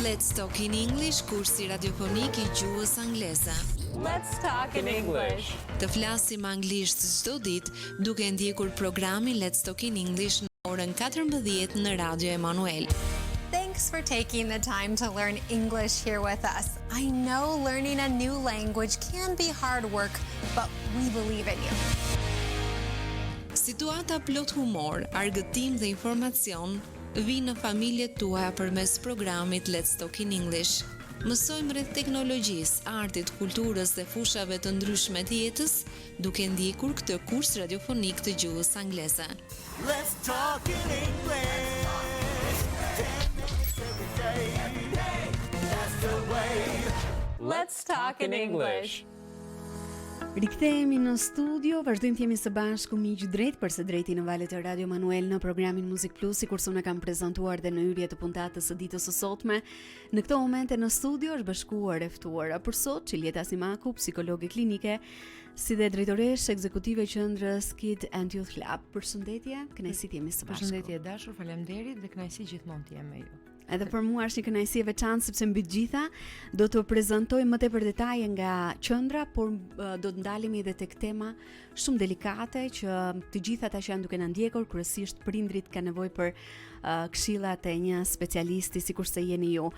Let's Talk in English, kursi radiofonik I gjuhës angleze. Let's talk in English. Të flasim anglisht çdo ditë duke ndjekur programin Let's Talk in English në orën 14 në Radio Emanuel. Thanks for taking the time to learn English here with us. I know learning a new language can be hard work, but we believe in you. Situata plot humor, argëtim dhe informacion vinë në familjet tuaja përmes programit Let's Talk in English. Mësojmë rreth teknologjisë, artit, kulturës dhe fushave të ndryshme të jetës, duke ndjekur këtë kurs radiofonik të gjuhës angleze. Let's talk in English. 10 minutes every day. That's the way. Let's talk in English. Rikthehemi në studio, vazhdojmë të jemi së bashku miq drejt për së drejti në valët e Radio Manuel në programin Muzik Plus, sikurse unë kam prezantuar dhe në hyrje të puntatës së ditës së sotme. Në këtë moment në studio është bashkuar e ftuara për sot Çilieta Simaku, psikologe klinike, si dhe drejtoresh ekzekutive qendrës Kids and Youth Club. Përshëndetje, kënaqësi të jemi së bashku. Përshëndetje dashur, faleminderit dhe kënaqësi gjithmonë të jem me ju. Edhe për mua është një kënaqësi e veçantë sepse mbi të gjitha do të prezantoj më tepër detaje nga qendra, por do të ndalemi edhe tek tema shumë delikate që të gjithë ata që janë duke na ndjekur, kryesisht prindrit kanë nevojë për këshillat e një specialisti sikurse jeni ju.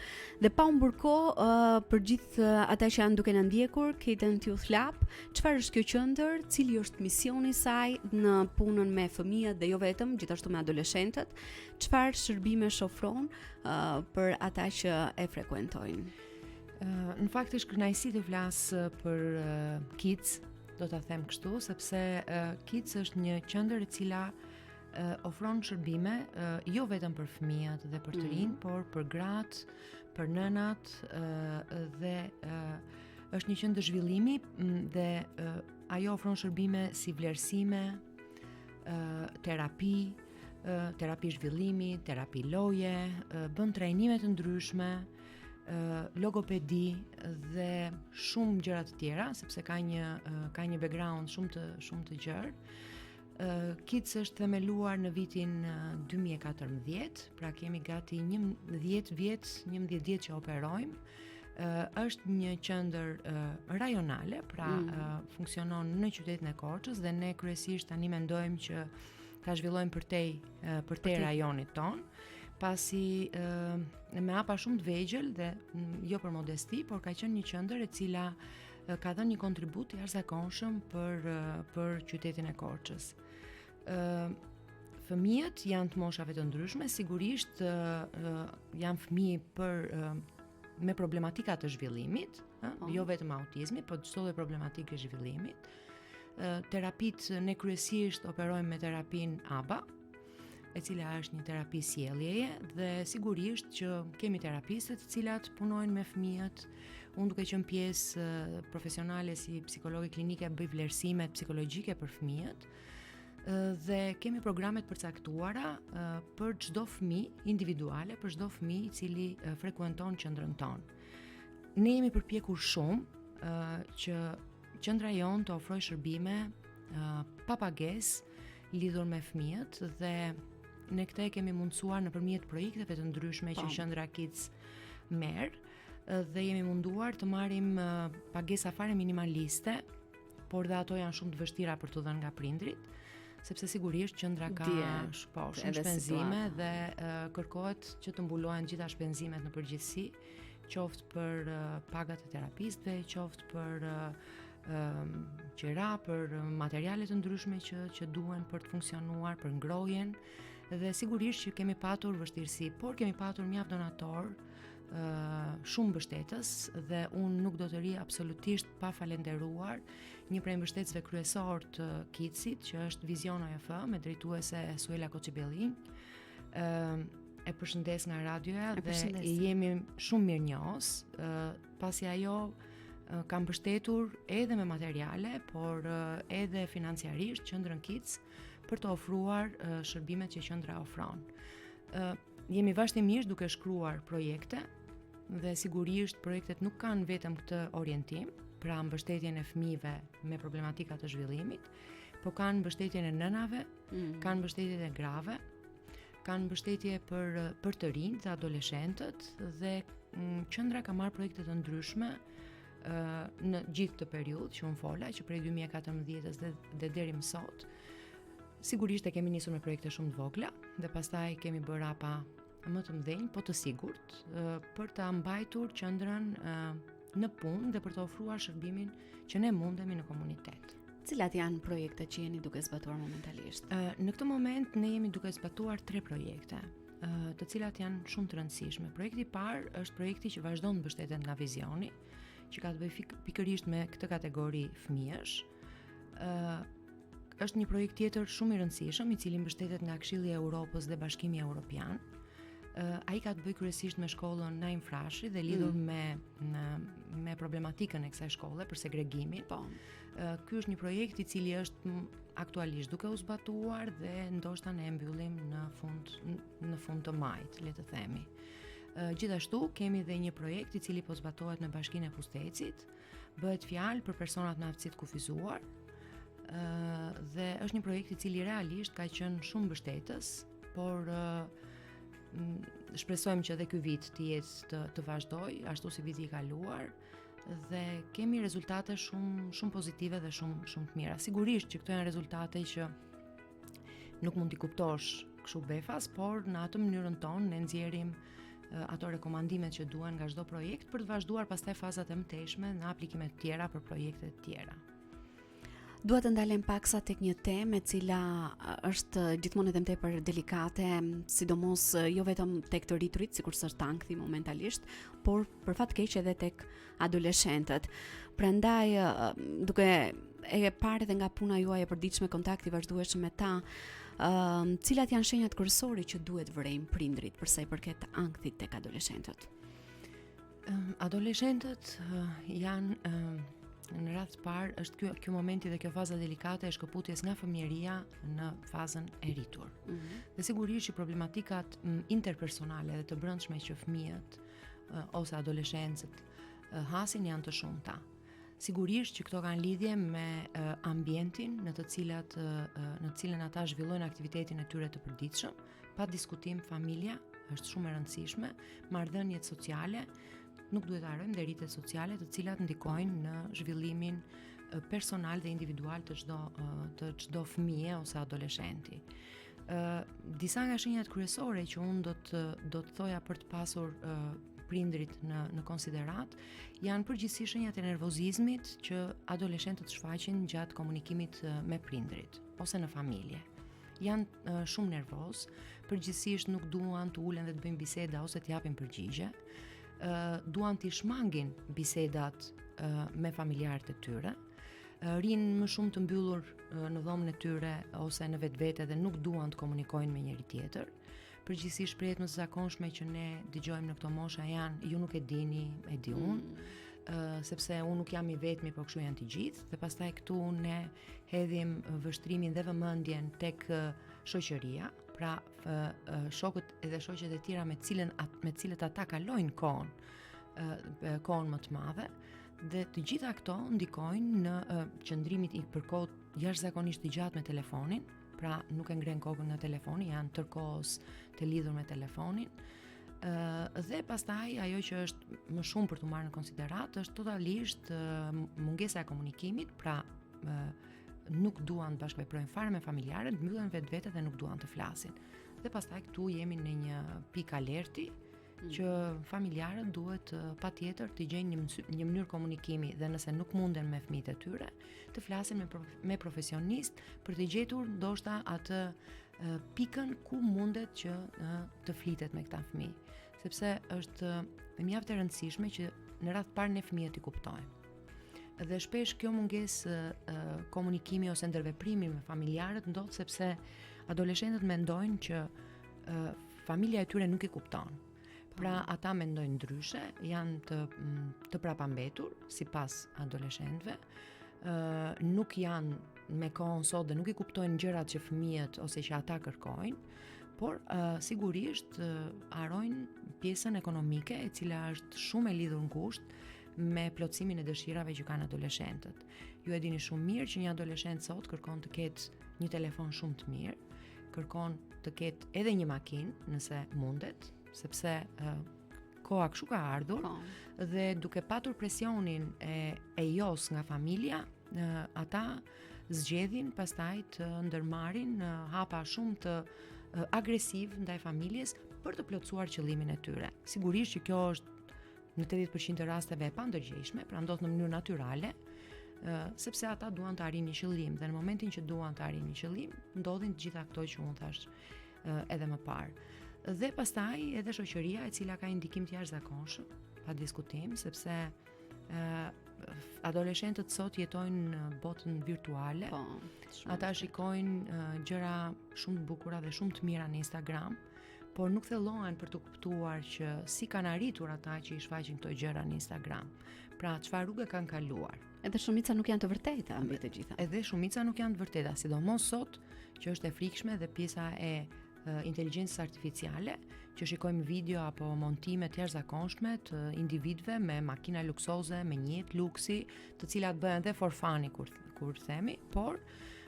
Dhe pa humbur kohë për gjithë ata që janë duke na ndjekur, Kids and Youth Club, çfarë është kjo qendër, cili është misioni i saj në punën me fëmijët dhe jo vetëm, gjithashtu me adoleshentët, çfarë shërbime ofron për ata që e frekuentojnë. Në fakt është kënaqësi të flas për Kids, do ta them kështu, sepse Kids është një qendër e cila ofron shërbime jo vetëm për fëmijët dhe për të rinj, por për gratë, për nënat dhe është një qendër zhvillimi dhe ajo ofron shërbime si vlerësime, terapi, terapi zhvillimi, terapi loje, bën trajnime të ndryshme, logopedi dhe shumë gjëra të tjera, sepse ka një background shumë të gjerë. Kids është themeluar në vitin 2014, pra kemi gati 11 vjet që operojmë. Është një qendër rajonale, pra funksionon në qytetin e Korçës dhe ne kryesisht tani mendojmë që ta zhvillojmë përtej rajonit ton, pasi me hapa shumë të vegjël dhe jo për modesti, por ka qenë një qendër e cila ka dhënë një kontribut i jashtëzakonshëm për qytetin e Korçës. Fëmijët janë të moshave të ndryshme, sigurisht janë fëmijë me problematika të zhvillimit, jo vetëm autizmi, por çdo lloj problematike zhvillimit. Terapit ne kryesisht operojmë me terapin ABA, e cila është një terapi sjelljeje dhe sigurisht që kemi terapistët të cilat punojnë me fëmijët. Unë duke qenë pjesë profesionale si psikologe klinike bëj vlerësimet psikologjike për fëmijët dhe kemi programet përcaktuara për çdo fëmijë individuale, për çdo fëmijë I cili frekuenton qendrën tonë. Ne jemi përpjekur shumë që qendra jonë të ofrojë shërbime pa pagesë lidhur me fëmijët dhe ne këtë kemi mundësuar nëpërmjet projekteve të ndryshme që qendra Kids merr dhe jemi munduar të marrim pagesa fare minimaliste, por dhe ato janë shumë të vështira për të dhënë nga prindrit, sepse sigurisht qendra ka shumë shpenzime dhe kërkohet që të mbulohen gjitha shpenzimet në përgjithësi, qoftë për pagat e terapistëve, qoftë për qira, për materiale të ndryshme që duhen për të funksionuar, për ngrohjen, dhe sigurisht që kemi patur vështirësi, por kemi patur mjaft donator, shumë mbështetës dhe unë nuk do të ri absolutisht pa falenderuar një prej mbështetësve kryesor të Kidsit, që është Vision OF me drejtuese Suela Koçibellin. E përshëndes nga radioja dhe jemi shumë mirënjohës, pasi ajo ka mbështetur edhe me materiale, por edhe financiarisht qendrën Kids për të ofruar shërbimet që qendra ofron. Jemi vazhdimisht duke shkruar projekte dhe sigurisht projektet nuk kanë vetëm këtë orientim, pra mbështetjen e fëmijëve me problematika të zhvillimit, po kanë mbështetjen e nënave, kanë mbështetjen e grave, kanë mbështetje për të rinjt dhe adoleshentët dhe qendra ka marrë projekte të ndryshme në gjithë të periudhë që unë fola, që prej 2014-ës dhe deri më sot. Sigurisht e kemi nisur me projekte shumë të vogla dhe pastaj kemi bërë rapa më të mëdhenj, po të sigurt, për të mbajtur qendrën në punë dhe për të ofruar shërbimin që ne mundemi në komunitet. Cilat janë projektet që jeni duke zbatuar momentalisht? Në këtë moment ne jemi duke zbatuar 3 projekte, të cilat janë shumë të rëndësishme. Projekti i parë është projekti që vazhdon të mbështetet nga Vizioni, që ka të bëjë pikërisht me këtë kategori fëmijësh. Është një projekt tjetër shumë i rëndësishëm, i cili mbështetet nga Këshilli i Evropës dhe Bashkimi Evropian. Ai ka të bëjë kryesisht me shkollën Naim Frashi dhe lidhur me problematikën e kësaj shkolle për segregimin. Po. Ky është një projekt i cili është aktualisht duke u zbatuar dhe ndoshta ne e mbyllim në fund të majit, le të themi. Gjithashtu kemi dhe një projekt i cili po zbatohet në Bashkinë e Pustecit. Bëhet fjalë për personat me aftësi të kufizuar. Dhe është një projekt i cili realisht ka qenë shumë mbështetës, por shpresojmë që edhe ky vit të jetë të vazhdoj ashtu si viti i kaluar dhe kemi rezultate shumë pozitive dhe shumë të mira. Sigurisht që këto janë rezultate që nuk mund t'i kuptosh kështu befas, por në atë mënyrën tonë ne nxjerrim ato rekomandimet që duhen nga çdo projekt për të vazhduar pastaj fazat e mëtejshme në aplikime të tjera për projekte të tjera. Dua të ndalem paksa tek një temë e cila është gjithmonë edhe tepër delikate, sidomos jo vetëm tek të rriturit, sikurse është ankthi momentalisht, por për fat keq edhe tek adoleshentët. Prandaj, duke e parë edhe nga puna juaj e përditshme, kontakti vazhdueshëm me ta, cilat janë shenjat kryesore që duhet vërejmë prindrit për sa i përket ankthit tek adoleshentët? Adoleshentët janë në radh të parë është ky momenti dhe kjo faza delikate e shkëputjes nga fëmijëria në fazën e rritur. Dhe sigurisht që problematikat interpersonale dhe të brendshme që fëmijët ose adoleshentët hasin janë të shumta. Sigurisht që këto kanë lidhje me ambientin në të cilën ata zhvillojnë aktivitetin e tyre të përditshëm. Pa diskutim, familja është shumë e rëndësishme, marrëdhëniet sociale, nuk duhet të harrojmë dhe rrjetet sociale të cilat ndikojnë në zhvillimin personal dhe individual të çdo fëmie ose adoleshenti. Disa nga shenjat kryesore që unë do të thoja për të pasur prindrit në konsiderat janë përgjithsisht shenjat e nervozizmit që adoleshentët shfaqin gjatë komunikimit me prindrit ose në familje. Janë shumë nervoz, përgjithsisht nuk duan të ulen dhe të bëjnë biseda ose të japin përgjigje. Duan t'i shmangin bisedat me familjarët e tyre, rinë më shumë të mbyllur në dhomën e tyre ose në vetvete dhe nuk duan të komunikojnë me njëri tjetër. Përgjithsisht shprehjet më të zakonshme që ne dëgjojmë në këto mosha janë ju nuk e dini, e di unë, sepse unë nuk jam i vetmi, por kështu janë të gjithë, dhe pastaj këtu ne hedhim vështrimin dhe vëmendjen tek shoqëria, pra shokët edhe shoqet e tjera me cilët ata kalojnë kohën më të madhe, dhe të gjitha këto ndikojnë në qëndrimit i përkohët jashtëzakonisht të gjatë me telefonin, pra nuk e ngren kokën nga telefoni, janë tërkohës të lidhur me telefonin, dhe pastaj ajo që është më shumë për të marrë në konsiderat është totalisht mungesa e komunikimit, pra nuk duan të bashkëveprojnë fare me familjarët, mbyllen vetvete dhe nuk duan të flasin. Dhe pastaj këtu jemi në një pikë alerti që familjarët duhet patjetër të gjejnë një mënyrë komunikimi dhe nëse nuk munden me fëmijët e tyre, të flasin me profesionist për të gjetur ndoshta atë pikën ku mundet që të flitet me këta fëmijë, sepse është mjaft e rëndësishme që në radh parë ne fëmijët i kuptojmë. Dhe shpesh kjo mungesë komunikimi ose ndërveprimi me familjarët ndodh sepse adoleshentët mendojnë që familja e tyre nuk i kupton. Pra ata mendojnë ndryshe, janë të prapambetur sipas adoleshentëve, nuk janë me kohën sot dhe nuk i kuptojnë gjërat që fëmijët ose që ata kërkojnë, por sigurisht harojnë pjesën ekonomike e cila është shumë e lidhur ngushtë me plotësimin e dëshirave që kanë adoleshentët. Ju e dini shumë mirë që një adoleshent sot kërkon të ketë një telefon shumë të mirë, kërkon të ketë edhe një makinë nëse mundet, sepse koha kështu ka ardhur dhe duke patur presionin e jos nga familja, ata zgjedhin pastaj të ndërmarrin hapa shumë të agresiv ndaj familjes për të plotësuar qëllimin e tyre. Sigurisht që kjo është në 80% të rasteve e pandërgjeshme, pra ndodh në mënyrë natyrale, sepse ata duan të arrijnë një qëllim dhe në momentin që duan të arrijnë një qëllim, ndodhin të gjitha këto që unë thash edhe më parë. Dhe pastaj edhe shoqëria e cila ka ndikim të jashtëzakonshëm, pa diskutim, sepse adoleshentët sot jetojnë në botën virtuale. Ata shikojnë gjëra shumë të bukura dhe shumë të mira në Instagram, por nuk thellohen për të kuptuar që si kanë arritur ata që i shfaqin këto gjëra në Instagram. Pra, çfarë rrugë kanë kaluar. Edhe shumica nuk janë të vërteta mbi të gjitha. Edhe shumica nuk janë të vërteta, sidomos sot që është e frikshme dhe pjesa e inteligjencës artificiale, që shikojmë video apo montime të jashtëzakonshme të individëve me makina luksoze, me një jetë luksi, të cilat bëhen dhe for fun kur themi, por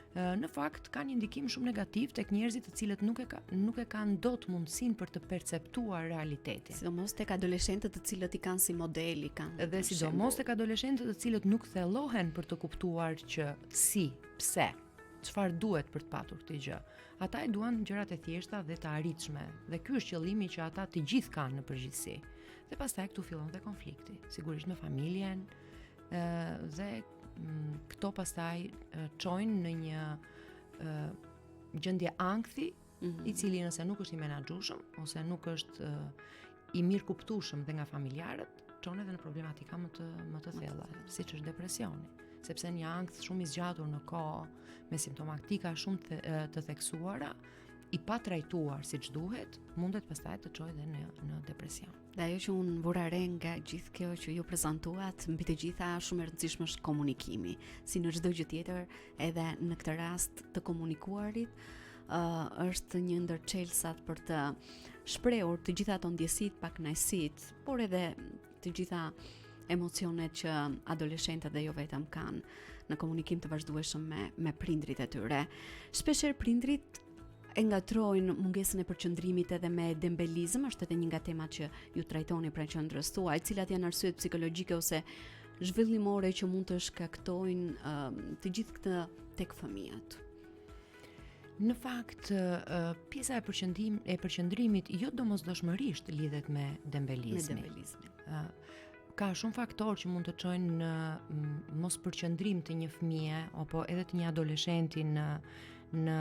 në fakt kanë një ndikim shumë negativ tek njerëzit të cilët nuk e kanë dot mundësinë për të perceptuar realitetin. Sidomos tek adoleshentët të cilët i kanë si model, i kanë. Dhe sidomos tek adoleshentët të cilët nuk thellohen për të kuptuar që si, pse, çfarë duhet për të patur këtë gjë. Ata e duan gjërat e thjeshta dhe të arritshme, dhe ky është qëllimi që ata të gjithë kanë në përgjithësi. Dhe pastaj këtu fillon dhe konflikti, sigurisht me familjen, dhe këto pastaj çojnë në një gjendje ankthi, i cili nëse nuk është i menaxhueshëm ose nuk është i mirë kuptueshëm dhe nga familjarët, çon edhe në problematika më të thella, siç është depresioni, sepse një ankth shumë i zgjatur në kohë me simptomatika shumë të theksuara, i pa trajtuar siç duhet, mundet pastaj të çojë edhe në depresion. Dhe ajo që unë vura re nga gjithë kjo që ju prezantuat, mbi të gjitha shumë e rëndësishme është komunikimi. Si në çdo gjë tjetër, edhe në këtë rast të komunikuarit është një ndër çelësat për të shprehur të gjitha ato ndjesitë, pakënaqësitë, por edhe të gjitha emocionet që adoleshentët dhe jo vetëm kanë në komunikim të vazhdueshëm me prindrit e tyre. Shpeshherë prindrit e ngatrojnë mungesën e përqendrimit edhe me dembelizëm, është edhe një nga temat që ju trajtoni pra qendrës tuaj, cilat janë arsyet psikologjike ose zhvillimore që mund të shkaktojnë të gjithë këtë tek fëmijët. Në fakt, pjesa e përqendrimit jo domosdoshmërisht lidhet me dembelizmin. Ka shumë faktorë që mund të çojnë në mos përqendrim të një fëmije apo edhe të një adoleshenti në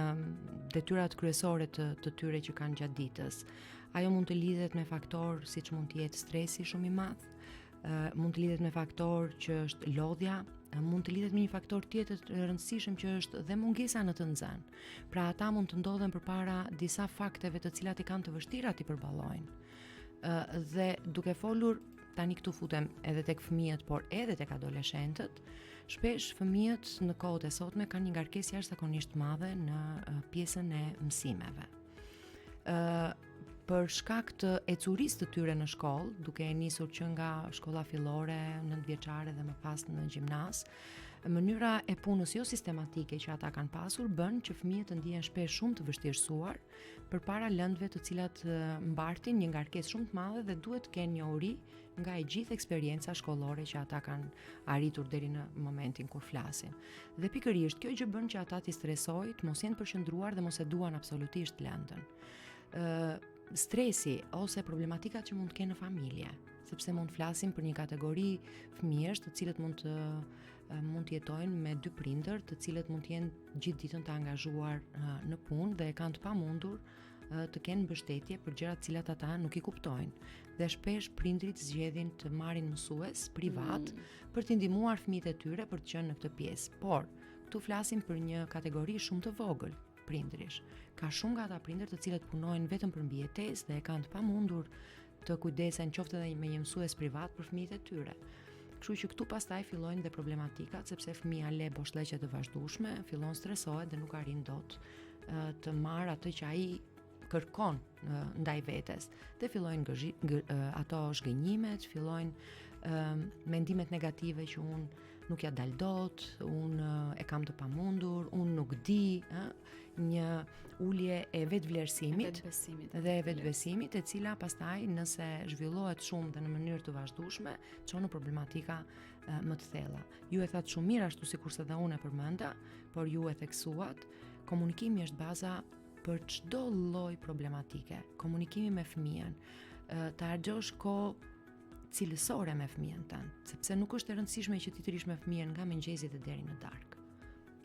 detyrat kryesore të tyre që kanë gjatë ditës. Ajo mund të lidhet me faktorë siç mund të jetë stresi shumë i madh, mund të lidhet me faktorë që është lodhja, mund të lidhet me një faktor tjetër të rëndësishëm që është dhe mungesa në të nxënë. Pra ata mund të ndodhen përpara disa fakteve të cilat i kanë të vështira ti përballojnë. Dhe duke folur tani këtu futem edhe tek fëmijët, por edhe tek adoleshentët, shpesh fëmijët në kohët e sotme kanë një ngarkesë jashtëzakonisht madhe në pjesën e mësimeve. Për shkak të ecurisë të tyre në shkollë, duke e nisur që nga shkolla fillore, nëntëvjeçare dhe më pas në gjimnaz, mënyra e punës jo sistematike që ata kanë pasur bën që fëmijët të ndihen shpesh shumë të vështirësuar përpara lëndëve të cilat mbartin një ngarkesë shumë të madhe dhe duhet të kenë njohuri nga e gjithë eksperienca shkollore që ata kanë arritur deri në momentin kur flasin. Dhe pikërisht kjo gjë bën që ata të stresojnë, të mos jenë përqendruar dhe mos e duan absolutisht lëndën. Stresi ose problematikat që mund të kenë në familje, sepse mund të flasim për një kategori fëmijësh të cilët mund të jetojnë me dy prindër, të cilët mund të jenë gjithë ditën të angazhuar në punë dhe e kanë të pamundur të kenë mbështetje për gjëra të cilat ata nuk i kuptojnë. Dhe shpesh prindrit zgjedhin të marrin mësues privat për të ndihmuar fëmijët e tyre për të qenë në këtë pjesë. Por këtu flasim për një kategori shumë të vogël prindrish. Ka shumë nga ata prindër të cilët punojnë vetëm për mbijetesë dhe e kanë të pamundur të kujdesen qoftë edhe me një mësues privat për fëmijët e tyre. Kështu që këtu pastaj fillojnë dhe problematikat, sepse fëmia le boshllëqe të vazhdueshme, fillon stresohet dhe nuk arrin dot të marrë atë që ai kërkon ndaj vetes. Dhe fillojnë ato zhgënjimet, fillojnë mendimet negative që unë nuk ja dal dot, unë e kam të pamundur, unë nuk di, një ulje e vetvlerësimit Vetbesimit. dhe e vetbesimit, e cila pastaj nëse zhvillohet shumë dhe në mënyrë të vazhdueshme, çon në problematika më të thella. Ju e thatë shumë mirë ashtu sikurse dhe unë e përmenda, por ju e theksuat, komunikimi është baza për çdo lloj problematike. Komunikimi me fëmijën, të harxhosh kohë cilësore me fëmijën tënd, sepse nuk është e rëndësishme që ti të rish me fëmijën nga mëngjesit e deri në darkë.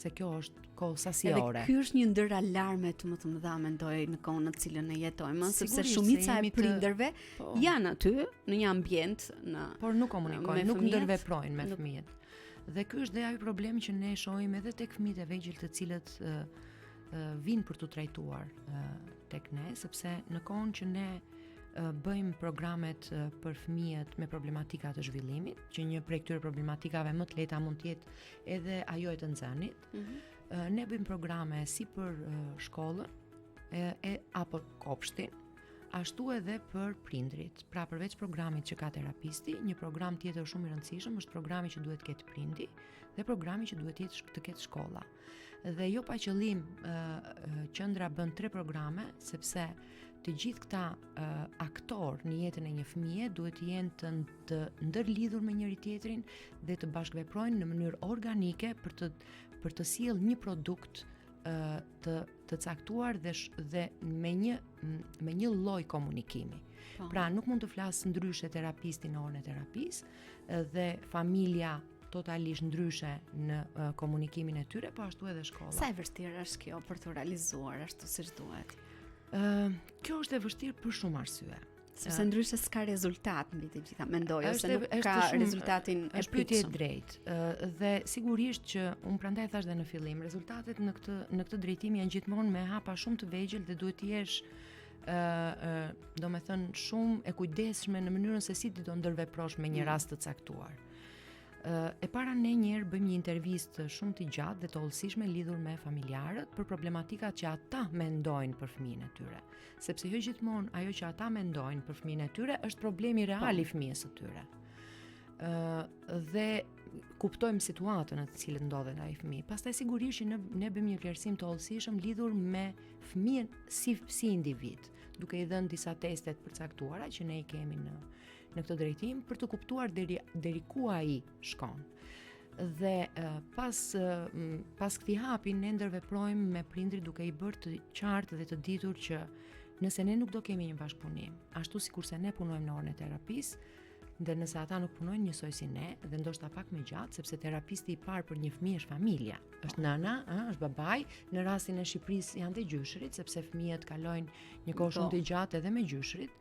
Se kjo është kohë sasiore. Edhe ky është një ndër alarme më të mëdha mendoj në kohën në të cilën ne jetojmë, sepse Sigurisht, shumica se e jemi të- prindërve Po. janë aty në një ambient Por nuk komunikojnë, me nuk fëmijët, ndërveprojnë me nuk- fëmijët. Dhe ky është dhe ai problem që ne shohim edhe tek fëmijët e vegjël të cilët vinë për të trajtuar tek ne, sepse në kohën që ne bëjmë programet për fëmijët me problematika të zhvillimit, që një prej këtyre problematikave më të lehta mund të jetë edhe ajo e të nxënit. Ne bëjmë programe si për shkollën apo kopshtin, ashtu edhe për prindrit. Pra përveç programit që ka terapisti, një program tjetër shumë i rëndësishëm është programi që duhet të ketë prindi dhe programi që duhet të ketë shkolla. Dhe jo pa qëllim, qendra bën 3 programe, sepse të gjithë këta aktor në jetën e një fëmije duhet të jenë të ndërlidhur me njëri tjetrin dhe të bashkëveprojnë në mënyrë organike për të sjellë një produkt të caktuar dhe me një lloj komunikimi. Po. Pra nuk mund të flas ndryshe terapisti në orën e terapisë dhe familja totalisht ndryshe në komunikimin e tyre, po ashtu edhe shkolla. Sa e vështirë është kjo për të realizuar ashtu siç duhet? Kjo është e vështirë për shumë arsye. Sepse ndryshe s'ka rezultat mbi të gjitha, mendoj, ose nuk është ka shumë- rezultatin e është pyetje e pritshëm. drejtë. Dhe sigurisht që unë prandaj thash dhe në fillim, rezultatet në këtë drejtim janë gjithmonë me hapa shumë të vegjël dhe duhet të jesh domethënë shumë e kujdesshme në mënyrën se si ti do ndërveprosh me një rast të caktuar. E para ne njëherë bëjmë një intervistë shumë të gjatë dhe të hollësishme lidhur me familjarët për problematikat që ata mendojnë për fëmijën e tyre, sepse jo gjithmonë ajo që ata mendojnë për fëmijën e tyre është problemi real i fëmijës së tyre. Dhe kuptojmë situatën në të cilën ndodhet ai fëmijë. Pastaj sigurisht që ne bëjmë një vlerësim të hollësishëm lidhur me fëmijën si individ, duke i dhënë disa testet përcaktuara që ne i kemi në këtë drejtim për të kuptuar deri ku ai shkon. Dhe pas këtij hapi ne ndërveprojmë me prindrit duke i bërë të qartë dhe të ditur që nëse ne nuk do kemi një bashkëpunim, ashtu sikurse ne punojmë në orën e terapisë, dhe nëse ata nuk punojnë njësoj si ne, dhe ndoshta pak më gjatë, sepse terapisti i parë për një fëmijë është familja, është nëna, është babai, në rastin e Shqipërisë janë dhe gjyshërit, sepse fëmijët kalojnë një kohë shumë të gjatë edhe me gjyshërit.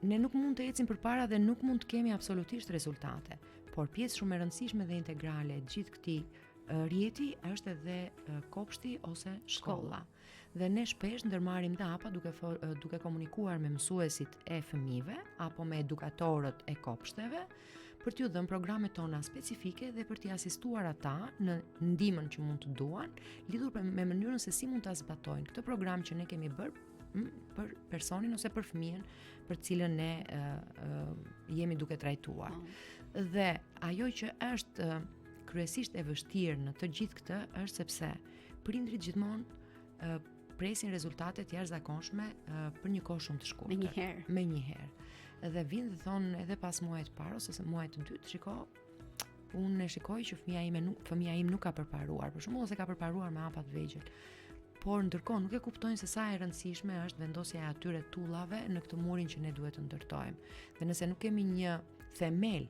Ne nuk mund të ecim përpara dhe nuk mund të kemi absolutisht rezultate, por pjesë shumë e rëndësishme dhe integrale e gjithë këtij rjeti është edhe kopshti ose shkolla. Dhe ne shpesh ndërmarrim dhe hapa duke komunikuar me mësuesit e fëmijëve apo me edukatorët e kopshteve për t'ju dhënë programet tona specifike dhe për t'i asistuar ata në ndihmën që mund të duan, lidhur me mënyrën se si mund ta zbatojnë këtë program që ne kemi bërë për personin ose për fëmijën për cilën ne jemi duke trajtuar. Dhe ajo që është kryesisht e vështirë në të gjithë këtë është sepse prindrit gjithmonë presin rezultate të jashtëzakonshme për një kohë shumë të shkurtër. Me një herë. Dhe vinë dhe thonë edhe pas muajit parë ose muajit të dytë, shiko, unë e shikoj që fëmia im nuk ka përparuar, për shembull ose ka përparuar me hapa të vegjël. Por ndërkohë nuk e kuptojnë se sa e rëndësishme është vendosja e atyre tullave në këtë murin që ne duhet të ndërtojmë. Dhe nëse nuk kemi një themel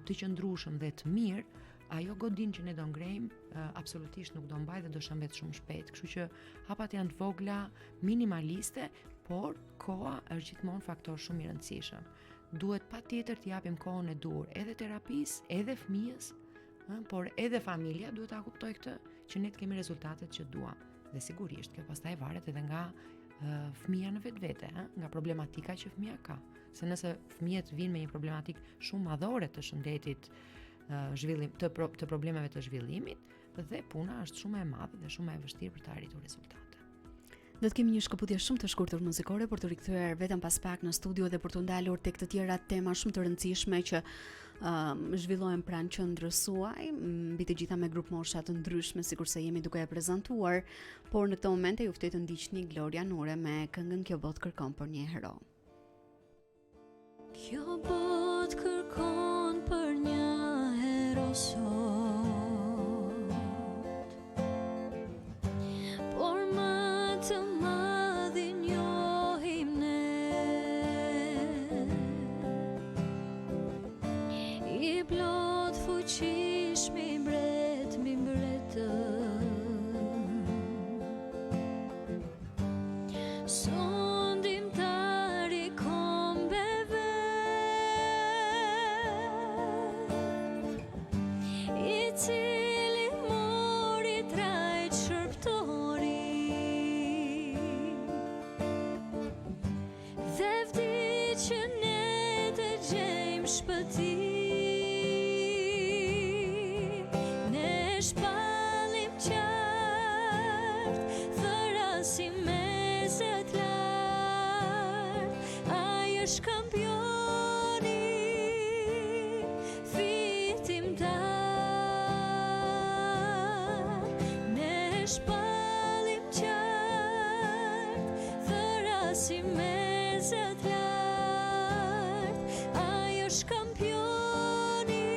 të qëndrueshëm dhe të mirë, ajo godin që ne do ngrejmë absolutisht nuk do mbajë dhe do shëmbet shumë shpejt. Kështu që hapat janë të vogla, minimaliste, por koha është gjithmonë faktor shumë i rëndësishëm. Duhet patjetër të japim kohën e dur edhe terapisë, edhe fëmijës, por edhe familja duhet ta kuptojë këtë që ne të kemi rezultatet që duam. Dhe sigurisht kjo pastaj varet edhe nga fëmia në vetvete, nga problematika që fëmia ka. Se nëse fëmijët vinë me një problematik shumë madhore të shëndetit, të problemeve të zhvillimit, dhe puna është shumë e madhe dhe shumë e vështirë për të arritur rezultate. Do të kemi një shkëputje shumë të shkurtër muzikore për të rikthyer vetëm pas pak në studio dhe për të ndalur tek të tjera tema shumë të rëndësishme që zhvillohen pranë qendrës suaj, mbi të gjitha me grup mosha të ndryshme, sikurse jemi duke e prezantuar, por në këtë moment ju ftoj të ndiqni Gloria Nure me këngën Kjo botë kërkon për një hero. Kjo botë kërkon për një hero sot, por më të madhin njohim ne, i plot fuqish mi mbret mi mbretën, sondimtari kombeve, i cili mori trajt shërptori, dhe vdi që ne të gjejmë shpëti, ne shpallim qartë, thërasim mezet lartë, ai është kampioni, fitimtar, ne shpallim qartë, thërasim mezet lartë, ai është kampioni,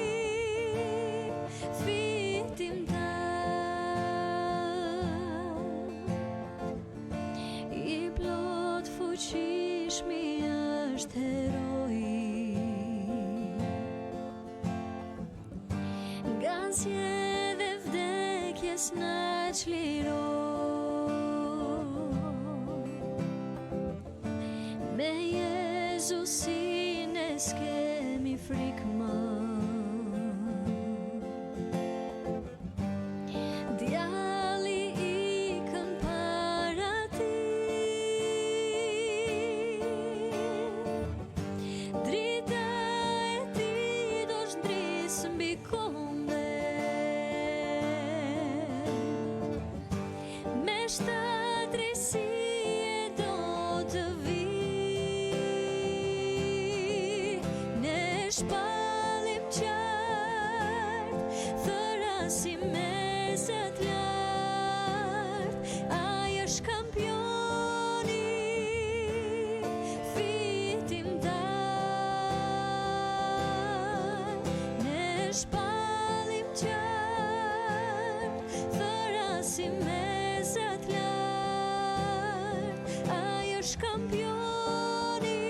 fitimtar, i plot fuqishmi është heroi, nga zgjedhje vdekjes na çliro, me Jezusin e s'kemi frikë më, djalli ikën para ti, drita e ti do shdrisë mbi kombe, me shtatrësi e do të vi, ne shpallim qartë, thërasim mezet lartë, ai është kampioni, fitimtar, ne shpallim qartë, thërasim mezet lartë, ai është kampioni,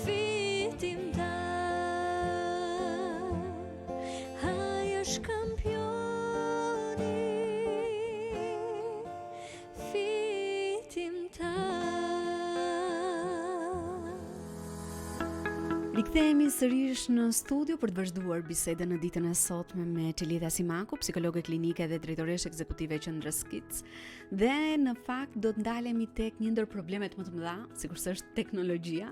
fitimtar, ai është kampioni, fitimtar. Rikthehemi sërish në studio për të vazhduar bisedën në ditën e sotme me Çelida Simaku, psikologe klinike dhe drejtoresh ekzekutive e qendrës Kids. Dhe në fakt do të ndalemi tek një ndër problemet më të mëdha, sikurse është teknologjia.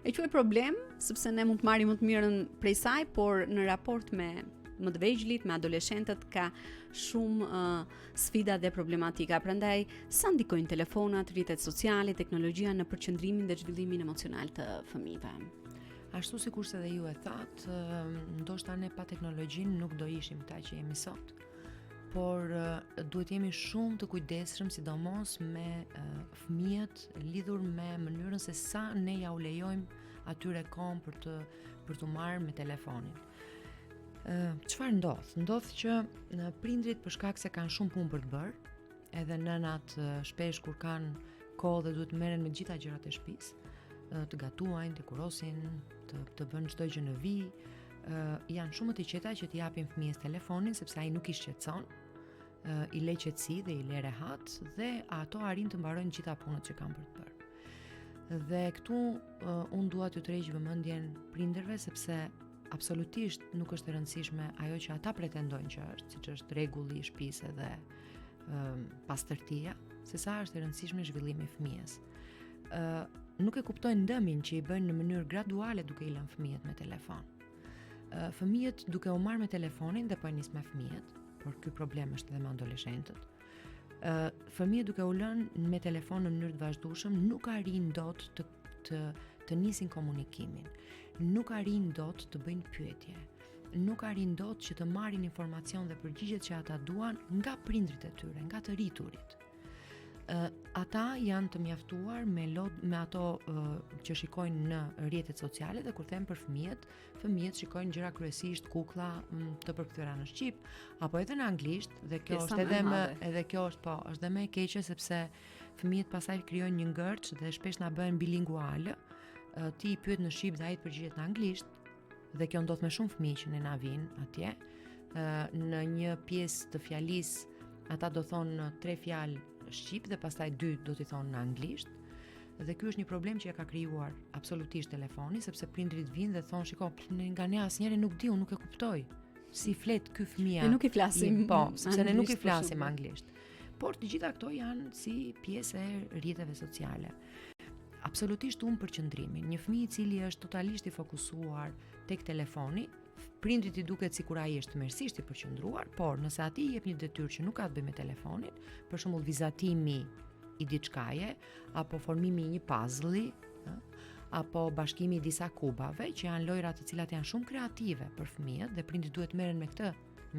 E quaj problem sepse ne mund të marrim më të mirën prej saj, por në raport me më të vegjëlit, me adoleshentët ka shumë sfida dhe problematika. Prandaj sa ndikojnë telefonat, rrjetet sociale, teknologjia në përqendrimin dhe zhvillimin emocional të fëmijëve? Ashtu sikurse dhe ju e thatë, ndoshta ne pa teknologjinë nuk do ishim këta që jemi sot, por duhet jemi shumë të kujdesshëm, sidomos me fëmijët, lidhur me mënyrën se sa ne ja u lejojmë atyre kohën për të marrë me telefonin. Çfarë ndodh? Ndodh që prindrit për shkak se kanë shumë punë për të bërë, edhe nënat shpesh kur kanë kohë dhe duhet merren me gjitha gjërat e shtëpisë, të gatuajnë, të kurosin, të bënë çdo gjë në vi, janë shumë të qeta që t'i japin fëmijës telefonin sepse ai nuk i shqetëson, i le qetësi dhe i le rehat, dhe ato arrin të mbarojnë gjitha punët që kanë për të bërë. Dhe këtu unë dua t'ju tërheq vëmendjen prindërve sepse absolutisht nuk është e rëndësishme ajo që ata pretendojnë që është, siç është rregulli i shtëpisë dhe pastërtia, se sa është e rëndësishme zhvillimi i fëmijës. Nuk e kuptojnë ndëmin që i bëjnë në mënyrë graduale duke i lënë fëmijët me telefon. Fëmijët duke u marrë me telefonin dhe po e nis me fëmijët, por ky problem është edhe me adoleshentët. Fëmijët duke u lënë me telefon në mënyrë të vazhdueshëm nuk arrin dot të nisin komunikimin. Nuk arrin dot të bëjnë pyetje. Nuk arrin dot që të marrin informacion dhe përgjigjet që ata duan nga prindrit e tyre, nga të rriturit. Ata janë të mjaftuar me ato që shikojnë në rrjetet sociale, dhe kur them për fëmijët shikojnë gjëra kryesisht kukulla të përkthyer në shqip apo edhe në anglisht, dhe kjo është është dhe më e keqe sepse fëmijët pastaj krijojnë një ngërç dhe shpesh na bëhen bilingual. Ti i pyet në shqip dhe ai të përgjigjet në anglisht, dhe kjo ndodh me shumë fëmijë që ne na vinë atje. Në një pjesë të fjalisë ata do thonë 3 fjalë shqip dhe pastaj 2 do t'i thonë në anglisht. Dhe ky është një problem që ja ka krijuar absolutisht telefoni, sepse prindrit vinë dhe thonë, shiko, nga ne asnjëri nuk di, unë nuk e kuptoj. Si flet ky fëmia? Ne nuk i flasim. Po, sepse ne nuk i flasim anglisht. Por të gjitha këto janë si pjesë e rrjeteve sociale. Absolutisht përqendrimin. Një fëmijë i cili është totalisht i fokusuar tek telefoni, prindrit i duket sikur ai është tmerrsisht i përqendruar, por nëse ati i jep një detyrë që nuk ka të bëjë me telefonin, për shembull vizatimi i diçkaje, apo formimi i një puzzle-i, apo bashkimi i disa kubave, që janë lojra të cilat janë shumë kreative për fëmijët dhe prindrit duhet merren me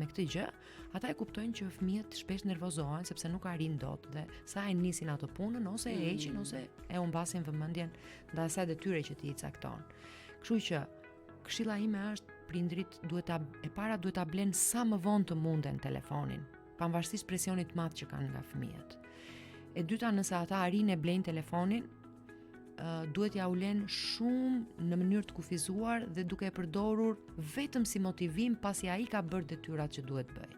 këtë gjë, ata e kuptojnë që fëmijët shpesh nervozohen sepse nuk arrin dot dhe sa e nisin ato punën ose e heqin ose e humbasin vëmendjen ndaj asaj detyre që ti i cakton. Kështu që këshilla ime është prindrit duhet ta blenë sa më vonë të munden telefonin, pavarësisht presionit të madh që kanë nga fëmijët. E dyta, nëse ata arrin e blejnë telefonin, duhet ja ulen shumë në mënyrë të kufizuar dhe duke e përdorur vetëm si motivim pasi ai ka bërë detyrat që duhet bëj.